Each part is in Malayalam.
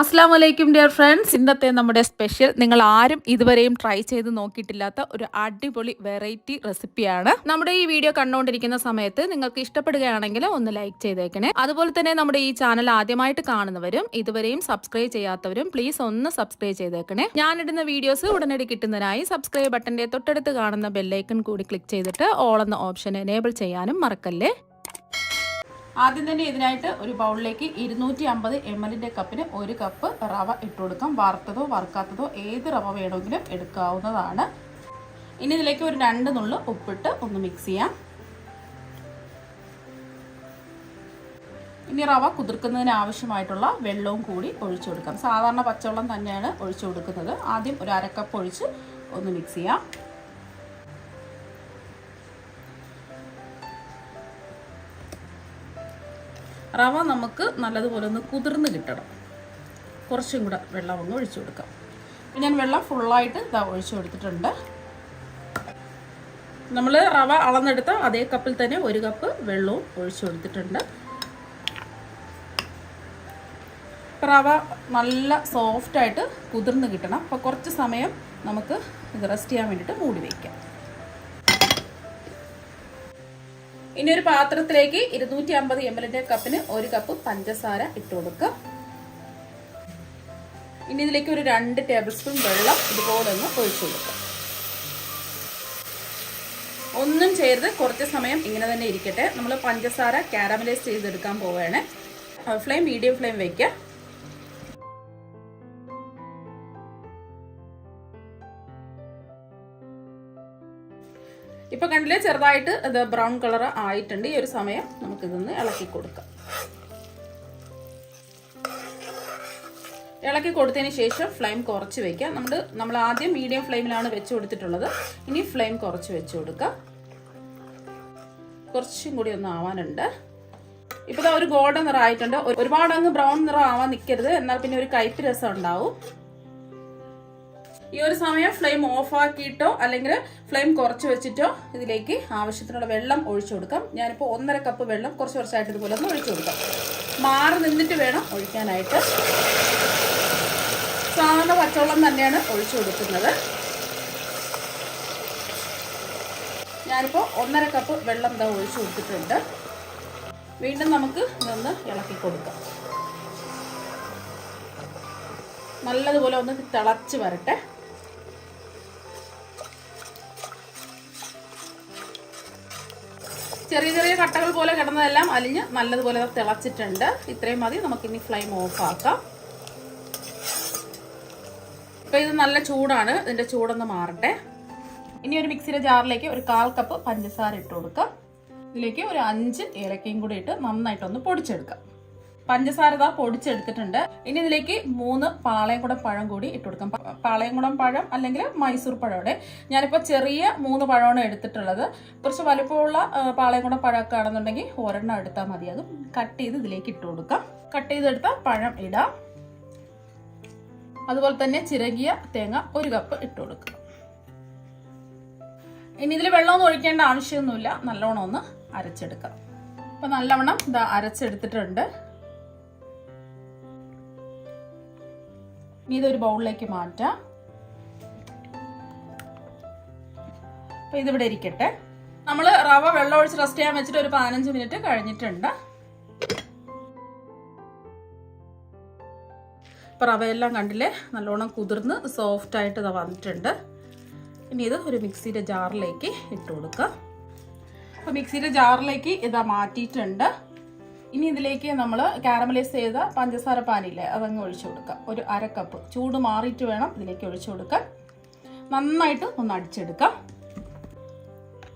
അസ്സാം വലൈക്കും ഡിയർ ഫ്രണ്ട്സ്. ഇന്നത്തെ നമ്മുടെ സ്പെഷ്യൽ നിങ്ങൾ ആരും ഇതുവരെയും ട്രൈ ചെയ്ത് നോക്കിയിട്ടില്ലാത്ത ഒരു അടിപൊളി വെറൈറ്റി റെസിപ്പിയാണ്. നമ്മുടെ ഈ വീഡിയോ കണ്ടുകൊണ്ടിരിക്കുന്ന സമയത്ത് നിങ്ങൾക്ക് ഇഷ്ടപ്പെടുകയാണെങ്കിൽ ഒന്ന് ലൈക്ക് ചെയ്തേക്കണേ. അതുപോലെ തന്നെ നമ്മുടെ ഈ ചാനൽ ആദ്യമായിട്ട് കാണുന്നവരും ഇതുവരെയും സബ്സ്ക്രൈബ് ചെയ്യാത്തവരും പ്ലീസ് ഒന്ന് സബ്സ്ക്രൈബ് ചെയ്തേക്കണേ. ഞാനിടുന്ന വീഡിയോസ് ഉടനടി കിട്ടുന്നതിനായി സബ്സ്ക്രൈബ് ബട്ടന്റെ തൊട്ടടുത്ത് കാണുന്ന ബെല്ലൈക്കൺ കൂടി ക്ലിക്ക് ചെയ്തിട്ട് ഓൾ എന്ന ഓപ്ഷൻ എനേബിൾ ചെയ്യാനും മറക്കല്ലേ. ആദ്യം തന്നെ ഇതിനായിട്ട് ഒരു ബൗളിലേക്ക് 250 ml കപ്പിന് 1 കപ്പ് റവ ഇട്ട് കൊടുക്കാം. വറുത്തതോ വറുക്കാത്തതോ ഏത് റവ വേണമെങ്കിലും എടുക്കാവുന്നതാണ്. ഇനി ഇതിലേക്ക് ഒരു 2 നുള്ളു ഉപ്പിട്ട് ഒന്ന് മിക്സ് ചെയ്യാം. ഇനി റവ കുതിർക്കുന്നതിന് ആവശ്യമായിട്ടുള്ള വെള്ളവും കൂടി ഒഴിച്ചു കൊടുക്കാം. സാധാരണ പച്ചവെള്ളം തന്നെയാണ് ഒഴിച്ചു കൊടുക്കുന്നത്. ആദ്യം ഒരു 1/2 കപ്പ് ഒഴിച്ച് ഒന്ന് മിക്സ് ചെയ്യാം. റവ നമുക്ക് നല്ലതുപോലെ ഒന്ന് കുതിർന്ന് കിട്ടണം. കുറച്ചും കൂടെ വെള്ളം ഒന്ന് ഒഴിച്ചു കൊടുക്കാം. ഞാൻ വെള്ളം ഫുള്ളായിട്ട് ഇതാ ഒഴിച്ചു കൊടുത്തിട്ടുണ്ട്. നമ്മൾ റവ അളന്നെടുത്ത അതേ കപ്പിൽ തന്നെ 1 കപ്പ് വെള്ളവും ഒഴിച്ചു കൊടുത്തിട്ടുണ്ട്. റവ നല്ല സോഫ്റ്റായിട്ട് കുതിർന്ന് കിട്ടണം. അപ്പോൾ കുറച്ച് സമയം നമുക്ക് ഇത് റെസ്റ്റ് ചെയ്യാൻ വേണ്ടിയിട്ട് മൂടി വയ്ക്കാം. ഇനി ഒരു പാത്രത്തിലേക്ക് 250 ml കപ്പിന് 1 കപ്പ് പഞ്ചസാര ഇട്ട് കൊടുക്കുക. ഇനി ഇതിലേക്ക് ഒരു 2 ടേബിൾ സ്പൂൺ വെള്ളം ഇതുപോലെ ഒന്ന് ഒഴിച്ചു കൊടുക്കുക. ഒന്നും ചെയ്ത് കുറച്ച് സമയം ഇങ്ങനെ തന്നെ ഇരിക്കട്ടെ. നമ്മൾ പഞ്ചസാര കാരമലൈസ് ചെയ്തെടുക്കാൻ പോവുകയാണ്. ഫ്ലെയിം മീഡിയം ഫ്ലെയിം വയ്ക്കുക. ഇപ്പൊ കണ്ടില്ലേ, ചെറുതായിട്ട് ഇത് ബ്രൗൺ കളർ ആയിട്ടുണ്ട്. ഈ ഒരു സമയം നമുക്കിതൊന്ന് ഇളക്കി കൊടുക്കാം. ഇളക്കി കൊടുത്തതിന് ശേഷം ഫ്ലെയിം കുറച്ച് വെക്കാം. നമ്മൾ ആദ്യം മീഡിയം ഫ്ലെയിമിലാണ് വെച്ച് കൊടുത്തിട്ടുള്ളത്. ഇനി ഫ്ലെയിം കുറച്ച് വെച്ച് കൊടുക്കുക. കുറച്ചും കൂടി ഒന്ന് ആവാനുണ്ട്. ഇപ്പൊ ഒരു ഗോൾഡൻ നിറം ആയിട്ടുണ്ട്. ഒരുപാട് അങ്ങ് ബ്രൗൺ നിറം ആവാൻ നിൽക്കരുത്, എന്നാൽ പിന്നെ ഒരു കയ്പ്പ് രസം ഉണ്ടാവും. ഈ ഒരു സമയം ഫ്ലെയിം ഓഫ് ആക്കിയിട്ടോ അല്ലെങ്കിൽ ഫ്ലെയിം കുറച്ച് വെച്ചിട്ടോ ഇതിലേക്ക് ആവശ്യത്തിനുള്ള വെള്ളം ഒഴിച്ചു കൊടുക്കാം. ഞാനിപ്പോൾ 1.5 കപ്പ് വെള്ളം കുറച്ചായിട്ട് ഇതുപോലെ ഒന്ന് ഒഴിച്ചു കൊടുക്കാം. മാറി നിന്നിട്ട് വേണം ഒഴിക്കാനായിട്ട്. സാധാരണ പച്ചവെള്ളം തന്നെയാണ് ഒഴിച്ചു കൊടുക്കുന്നത്. ഞാനിപ്പോൾ 1.5 കപ്പ് വെള്ളം ഇതാ ഒഴിച്ചു കൊടുത്തിട്ടുണ്ട്. വീണ്ടും നമുക്ക് ഇതൊന്ന് ഇളക്കി കൊടുക്കാം. നല്ലതുപോലെ ഒന്ന് തിളച്ച് വരട്ടെ. ചെറിയ ചെറിയ കട്ടകൾ പോലെ കിടന്നതെല്ലാം അലിഞ്ഞ് നല്ലതുപോലെ തിളച്ചിട്ടുണ്ട്. ഇത്രയും മതി. നമുക്കിനി ഫ്ലെയിം ഓഫ് ആക്കാം. ഇപ്പൊ ഇത് നല്ല ചൂടാണ്. ഇതിന്റെ ചൂടൊന്ന് മാറട്ടെ. ഇനി ഒരു മിക്സിയുടെ ജാറിലേക്ക് ഒരു 1/4 കപ്പ് പഞ്ചസാര ഇട്ട് കൊടുക്കാം. ഇതിലേക്ക് ഒരു 5 ഏലക്കയും കൂടി ഇട്ട് നന്നായിട്ടൊന്ന് പൊടിച്ചെടുക്കാം. പഞ്ചസാര പൊടിച്ചെടുത്തിട്ടുണ്ട്. ഇനി ഇതിലേക്ക് 3 പാളയംകുടം പഴം കൂടി ഇട്ട് കൊടുക്കാം. പാളയംകുടം പഴം അല്ലെങ്കിൽ മൈസൂർ പഴയുടെ, ഞാനിപ്പോൾ ചെറിയ 3 പഴമാണ് എടുത്തിട്ടുള്ളത്. കുറച്ച് വലുപ്പമുള്ള പാളയംകുടം പഴമൊക്കെ ആണെന്നുണ്ടെങ്കിൽ ഒരെണ്ണം എടുത്താൽ മതി. അതും കട്ട് ചെയ്ത് ഇതിലേക്ക് ഇട്ട് കൊടുക്കാം. കട്ട് ചെയ്തെടുത്ത പഴം ഇടാം. അതുപോലെ തന്നെ ചിരകിയ തേങ്ങ 1 കപ്പ് ഇട്ട് കൊടുക്കുക. ഇനി ഇതിൽ വെള്ളമൊന്നും ഒഴിക്കേണ്ട ആവശ്യമൊന്നുമില്ല. നല്ലോണം ഒന്ന് അരച്ചെടുക്കാം. അപ്പൊ നല്ലവണ്ണം ഇതാ അരച്ചെടുത്തിട്ടുണ്ട്. ഇനി ഇതൊരു ബൗളിലേക്ക് മാറ്റാം. അപ്പൊ ഇതിവിടെ ഇരിക്കട്ടെ. നമ്മൾ റവ വെള്ളം ഒഴിച്ച് റെസ്റ്റ് ചെയ്യാൻ വെച്ചിട്ട് ഒരു 15 മിനിറ്റ് കഴിഞ്ഞിട്ടുണ്ട്. ഇപ്പൊ റവയെല്ലാം കണ്ടില്ലേ, നല്ലോണം കുതിർന്ന് സോഫ്റ്റ് ആയിട്ട് ഇത് വന്നിട്ടുണ്ട്. ഇനി ഇത് ഒരു മിക്സിയുടെ ജാറിലേക്ക് ഇട്ട് കൊടുക്കുക. അപ്പൊ മിക്സിയുടെ ജാറിലേക്ക് ഇതാ മാറ്റിയിട്ടുണ്ട്. ഇനി ഇതിലേക്ക് നമ്മൾ കാരമലൈസ് ചെയ്ത പഞ്ചസാര പാനില്ലേ, അതങ്ങ് ഒഴിച്ചു കൊടുക്കാം. ഒരു 1/2 കപ്പ്. ചൂട് മാറിയിട്ട് വേണം ഇതിലേക്ക് ഒഴിച്ചു കൊടുക്കാൻ. നന്നായിട്ട് ഒന്ന് അടിച്ചെടുക്കാം.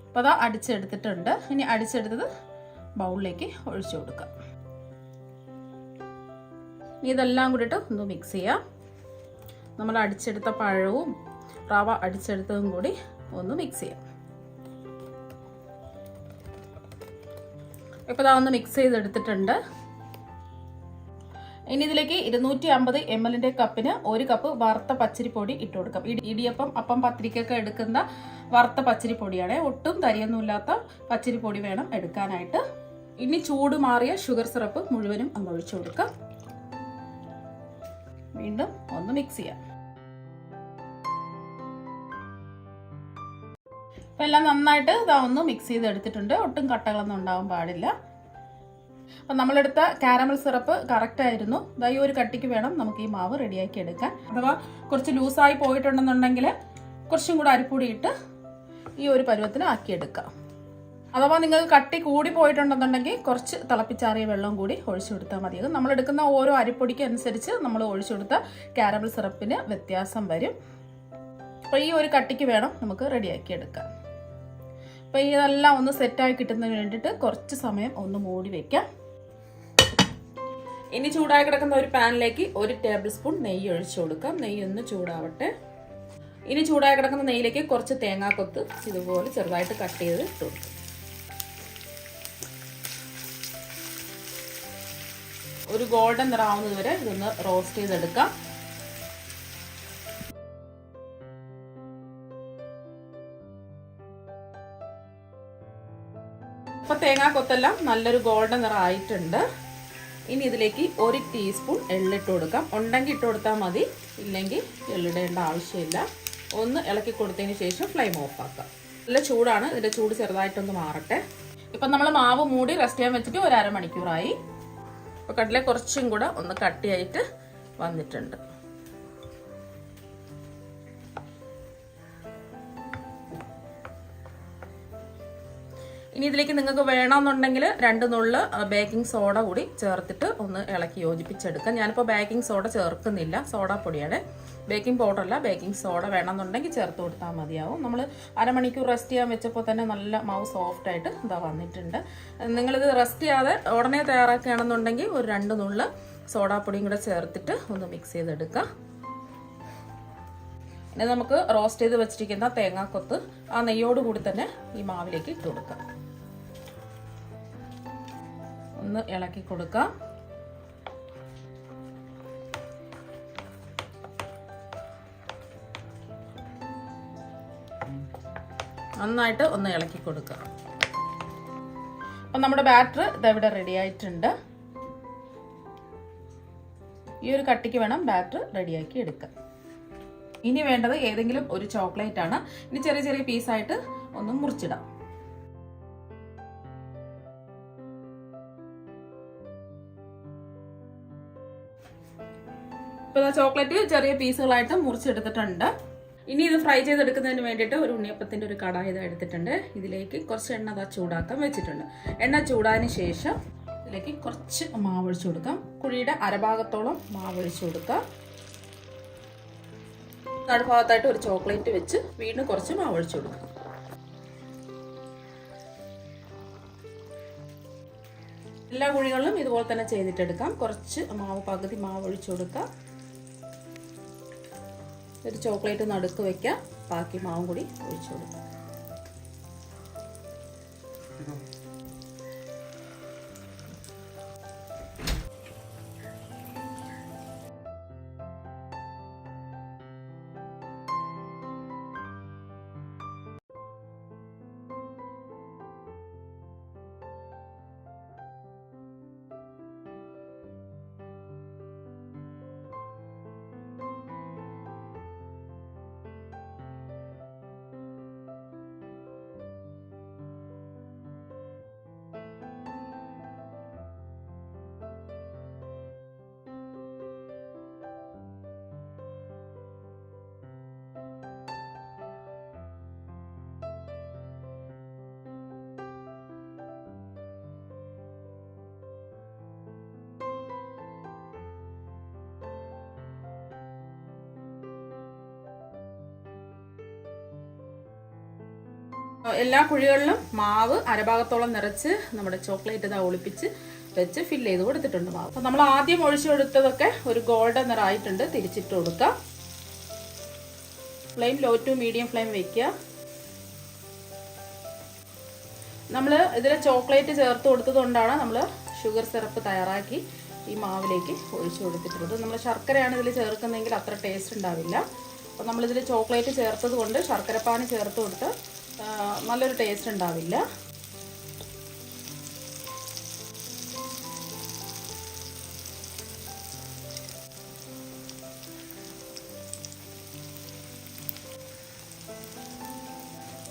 അപ്പോൾ അതാ അടിച്ചെടുത്തിട്ടുണ്ട്. ഇനി അടിച്ചെടുത്തത് ബൗളിലേക്ക് ഒഴിച്ചു കൊടുക്കാം. ഇനി ഇതെല്ലാം കൂടിയിട്ട് ഒന്ന് മിക്സ് ചെയ്യാം. നമ്മൾ അടിച്ചെടുത്ത പഴവും റവ അടിച്ചെടുത്തതും കൂടി ഒന്ന് മിക്സ് ചെയ്യാം. ഇപ്പോൾ ഇതാ ഒന്ന് മിക്സ് ചെയ്തെടുത്തിട്ടുണ്ട്. ഇനി ഇതിലേക്ക് 250 ml കപ്പിന് 1 കപ്പ് വറുത്ത പച്ചരിപ്പൊടി ഇട്ട് കൊടുക്കാം. ഇടിയപ്പം, അപ്പം, പത്തിരിക്കൊക്കെ എടുക്കുന്ന വറുത്ത പച്ചരിപ്പൊടിയാണ്. ഒട്ടും തരിയൊന്നുമില്ലാത്ത പച്ചരിപ്പൊടി വേണം എടുക്കാനായിട്ട്. ഇനി ചൂട് മാറിയ ഷുഗർ സിറപ്പ് മുഴുവനും അങ്ങ് ഒഴിച്ചു കൊടുക്കാം. വീണ്ടും ഒന്ന് മിക്സ് ചെയ്യാം. അപ്പോൾ എല്ലാം നന്നായിട്ട് ഇതാ ഒന്ന് മിക്സ് ചെയ്തെടുത്തിട്ടുണ്ട്. ഒട്ടും കട്ടകളൊന്നും ഉണ്ടാവാൻ പാടില്ല. അപ്പം നമ്മളെടുത്ത കാരമൽ സിറപ്പ് കറക്റ്റ് ആയിരുന്നു. ഇതാ ഈ ഒരു കട്ടിക്ക് വേണം നമുക്ക് ഈ മാവ് റെഡിയാക്കി എടുക്കാൻ. അഥവാ കുറച്ച് ലൂസായി പോയിട്ടുണ്ടെന്നുണ്ടെങ്കിൽ കുറച്ചും കൂടെ അരിപ്പൊടി ഇട്ട് ഈ ഒരു പരുവത്തിന് ആക്കിയെടുക്കാം. അഥവാ നിങ്ങൾക്ക് കട്ടി കൂടി പോയിട്ടുണ്ടെന്നുണ്ടെങ്കിൽ കുറച്ച് തിളപ്പിച്ചാറിയ വെള്ളം കൂടി ഒഴിച്ചു കൊടുത്താൽ മതിയാകും. നമ്മളെടുക്കുന്ന ഓരോ അരിപ്പൊടിക്ക് അനുസരിച്ച് നമ്മൾ ഒഴിച്ചു കൊടുത്ത കാരമൽ സിറപ്പിന് വ്യത്യാസം വരും. അപ്പോൾ ഈ ഒരു കട്ടിക്ക് വേണം നമുക്ക് റെഡിയാക്കി എടുക്കാം. അപ്പോൾ ഇതെല്ലാം ഒന്ന് സെറ്റായി കിട്ടുന്നതിന് വേണ്ടിയിട്ട് കുറച്ച് സമയം ഒന്ന് മൂടി വയ്ക്കാം. ഇനി ചൂടായി കിടക്കുന്ന ഒരു പാനിലേക്ക് 1 ടേബിൾ സ്പൂൺ നെയ്യ് ഒഴിച്ചു കൊടുക്കാം. നെയ്യ് ഒന്ന് ചൂടാവട്ടെ. ഇനി ചൂടായി കിടക്കുന്ന നെയ്യിലേക്ക് കുറച്ച് തേങ്ങാക്കൊത്ത് ഇതുപോലെ ചെറുതായിട്ട് കട്ട് ചെയ്ത് ഇട്ട് കൊടുക്കും. ഒരു ഗോൾഡൻ നിറാവുന്നത് വരെ ഇതൊന്ന് റോസ്റ്റ് ചെയ്തെടുക്കാം. ഇപ്പൊ തേങ്ങാക്കൊത്തെല്ലാം നല്ലൊരു ഗോൾഡൻ നിറമായിട്ടുണ്ട്. ഇനി ഇതിലേക്ക് 1 ടീസ്പൂൺ എള്ളിട്ട് കൊടുക്കാം. ഉണ്ടെങ്കിൽ ഇട്ട് കൊടുത്താൽ മതി, ഇല്ലെങ്കിൽ എള്ളിടേണ്ട ആവശ്യമില്ല. ഒന്ന് ഇളക്കി കൊടുത്തതിന് ശേഷം ഫ്ലെയിം ഓഫ് ആക്കാം. നല്ല ചൂടാണ്, ഇതിന്റെ ചൂട് ചെറുതായിട്ടൊന്ന് മാറട്ടെ. ഇപ്പം നമ്മൾ മാവ് മൂടി റെസ്റ്റ് ചെയ്യാൻ വെച്ചിട്ട് ഒരു അരമണിക്കൂറായി. അപ്പോൾ കടല കുറച്ചും കൂടെ ഒന്ന് കട്ടിയായിട്ട് വന്നിട്ടുണ്ട്. ഇനി ഇതിലേക്ക് നിങ്ങൾക്ക് വേണമെന്നുണ്ടെങ്കിൽ 2 നുള്ള് ബേക്കിംഗ് സോഡ കൂടി ചേർത്തിട്ട് ഒന്ന് ഇളക്കി യോജിപ്പിച്ചെടുക്കാം. ഞാനിപ്പോൾ ബേക്കിംഗ് സോഡ ചേർക്കുന്നില്ല, സോഡാപ്പൊടിയാണ്. ബേക്കിംഗ് പൗഡറല്ല, ബേക്കിംഗ് സോഡ വേണമെന്നുണ്ടെങ്കിൽ ചേർത്ത് കൊടുത്താൽ മതിയാവും. നമ്മൾ അരമണിക്കൂർ റെസ്റ്റ് ചെയ്യാൻ വെച്ചപ്പോൾ തന്നെ നല്ല മാവ് സോഫ്റ്റായിട്ട് ഇതാ വന്നിട്ടുണ്ട്. നിങ്ങളിത് റെസ്റ്റ് ചെയ്യാതെ ഉടനെ തയ്യാറാക്കുകയാണെന്നുണ്ടെങ്കിൽ ഒരു 2 നുള്ള് സോഡാപ്പൊടിയും കൂടെ ചേർത്തിട്ട് ഒന്ന് മിക്സ് ചെയ്തെടുക്കാം. ഇനി നമുക്ക് റോസ്റ്റ് ചെയ്ത് വെച്ചിരിക്കുന്ന തേങ്ങാക്കൊത്ത് ആ നെയ്യോട് കൂടി തന്നെ ഈ മാവിലേക്ക് ഇട്ട് കൊടുക്കാം. ഒന്ന് ഇളക്കി കൊടുക്കാം. നന്നായിട്ട് ഒന്ന് ഇളക്കി കൊടുക്കുക. അപ്പം നമ്മുടെ ബാറ്റർ ഇതെവിടെ റെഡി ആയിട്ടുണ്ട്. ഈ ഒരു കട്ടിക്ക് വേണം ബാറ്റർ റെഡിയാക്കി എടുക്കാൻ. ഇനി വേണ്ടത് ഏതെങ്കിലും ഒരു ചോക്ലേറ്റ് ആണ്. ഇനി ചെറിയ ചെറിയ പീസായിട്ട് ഒന്ന് മുറിച്ചിടാം. ഇപ്പൊ ചോക്ലേറ്റ് ചെറിയ പീസുകളായിട്ട് മുറിച്ചെടുത്തിട്ടുണ്ട്. ഇനി ഇത് ഫ്രൈ ചെയ്തെടുക്കുന്നതിന് വേണ്ടിയിട്ട് ഒരു ഉണ്ണിയപ്പത്തിന്റെ ഒരു കടായി ഇത് എടുത്തിട്ടുണ്ട്. ഇതിലേക്ക് കുറച്ച് എണ്ണ ചൂടാക്കാൻ വെച്ചിട്ടുണ്ട്. എണ്ണ ചൂടാതിന് ശേഷം ഇതിലേക്ക് കുറച്ച് മാവ് ഒഴിച്ചു കൊടുക്കാം. കുഴിയുടെ അരഭാഗത്തോളം മാവ് ഒഴിച്ചു കൊടുക്കാം. നടുഭാഗത്തായിട്ട് ഒരു ചോക്ലേറ്റ് വെച്ച് വീണ്ടും കുറച്ച് മാവ് ഒഴിച്ചു കൊടുക്കാം. എല്ലാ കുഴികളിലും ഇതുപോലെ തന്നെ ചെയ്തിട്ടെടുക്കാം. കുറച്ച് മാവ് പകുതി മാവ് ഒഴിച്ചു കൊടുക്കാം. ഒരു ചോക്ലേറ്റ് നടുക്ക് വെക്കാം. ബാക്കി മാവും കൂടി ഒഴിച്ചു കൊടുക്കാം. എല്ലാ കുഴികളിലും മാവ് അരഭാഗത്തോളം നിറച്ച് നമ്മുടെ ചോക്ലേറ്റ് ഇതാ ഒളിപ്പിച്ച് വെച്ച് ഫില്ല് ചെയ്ത് കൊടുത്തിട്ടുണ്ട് മാവ്. അപ്പോൾ നമ്മൾ ആദ്യം ഒഴിച്ചു കൊടുത്തതൊക്കെ ഒരു ഗോൾഡൻ നിറായിട്ടുണ്ട്. തിരിച്ചിട്ട് കൊടുക്കാം. Flame low to medium flame വെക്കുക. നമ്മൾ ഇതിൽ ചോക്ലേറ്റ് ചേർത്ത് കൊടുത്തത് കൊണ്ടാണ് നമ്മൾ ഷുഗർ സിറപ്പ് തയ്യാറാക്കി ഈ മാവിലേക്ക് ഒഴിച്ചു കൊടുത്തിട്ടുള്ളത്. നമ്മൾ ശർക്കരയാണ് ഇതിൽ ചേർക്കുന്നതെങ്കിൽ അത്ര ടേസ്റ്റ് ഉണ്ടാവില്ല. അപ്പോൾ നമ്മളിതിൽ ചോക്ലേറ്റ് ചേർത്തത് കൊണ്ട് ശർക്കരപ്പാനി ചേർത്ത് കൊടുത്ത് നല്ലൊരു ടേസ്റ്റ് ഉണ്ടാവില്ല.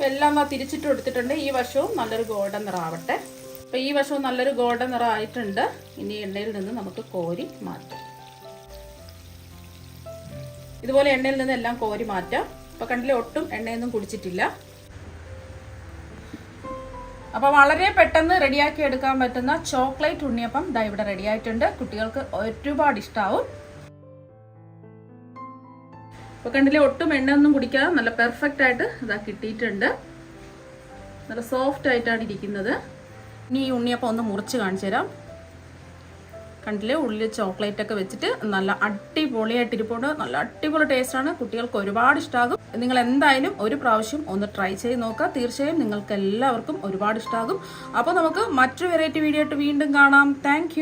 അപ്പോൾ എല്ലാം തിരിച്ചിട്ട് കൊടുത്തിട്ടുണ്ട്. ഈ വശവും നല്ലൊരു ഗോൾഡൻ നിറമാവട്ടെ. അപ്പോൾ ഈ വശവും നല്ലൊരു ഗോൾഡൻ നിറം ആയിട്ടുണ്ട്. ഇനി എണ്ണയിൽ നിന്ന് നമുക്ക് കോരി മാറ്റാം. ഇതുപോലെ എണ്ണയിൽ നിന്ന് എല്ലാം കോരി മാറ്റാം. അപ്പോൾ കണ്ടില്ലേ, ഒട്ടും എണ്ണയൊന്നും കുടിച്ചിട്ടില്ല. അപ്പോൾ വളരെ പെട്ടെന്ന് റെഡിയാക്കി എടുക്കാൻ പറ്റുന്ന ചോക്ലേറ്റ് ഉണ്ണിയപ്പം ദാ ഇവിടെ റെഡി ആയിട്ടുണ്ട്. കുട്ടികൾക്ക് ഒരുപാട് ഇഷ്ടാവും. അപ്പോൾ കണ്ടില്ലേ, ഒട്ടും എണ്ണയൊന്നും കുടിക്കാതെ നല്ല പെർഫെക്റ്റ് ആയിട്ട് ഇതാ കിട്ടിയിട്ടുണ്ട്. നല്ല സോഫ്റ്റ് ആയിട്ടാണ് ഇരിക്കുന്നത്. ഇനി ഈ ഉണ്ണിയപ്പം ഒന്ന് മുറിച്ച് കാണിച്ചു തരാം. കണ്ടില്ലേ, ഉള്ളിൽ ചോക്ലേറ്റ് ഒക്കെ വെച്ചിട്ട് നല്ല അടിപൊളിയായിട്ട് ഇരിപ്പുണ്ട്. നല്ല അടിപൊളി ടേസ്റ്റാണ്. കുട്ടികൾക്ക് ഒരുപാട് ഇഷ്ടമാകും. നിങ്ങൾ എന്തായാലും ഒരു പ്രാവശ്യം ഒന്ന് ട്രൈ ചെയ്ത് നോക്കുക. തീർച്ചയായും നിങ്ങൾക്ക് എല്ലാവർക്കും ഒരുപാട് ഇഷ്ടമാകും. അപ്പോൾ നമുക്ക് മറ്റൊരു വെറൈറ്റി വീഡിയോ ആയിട്ട് വീണ്ടും കാണാം. താങ്ക്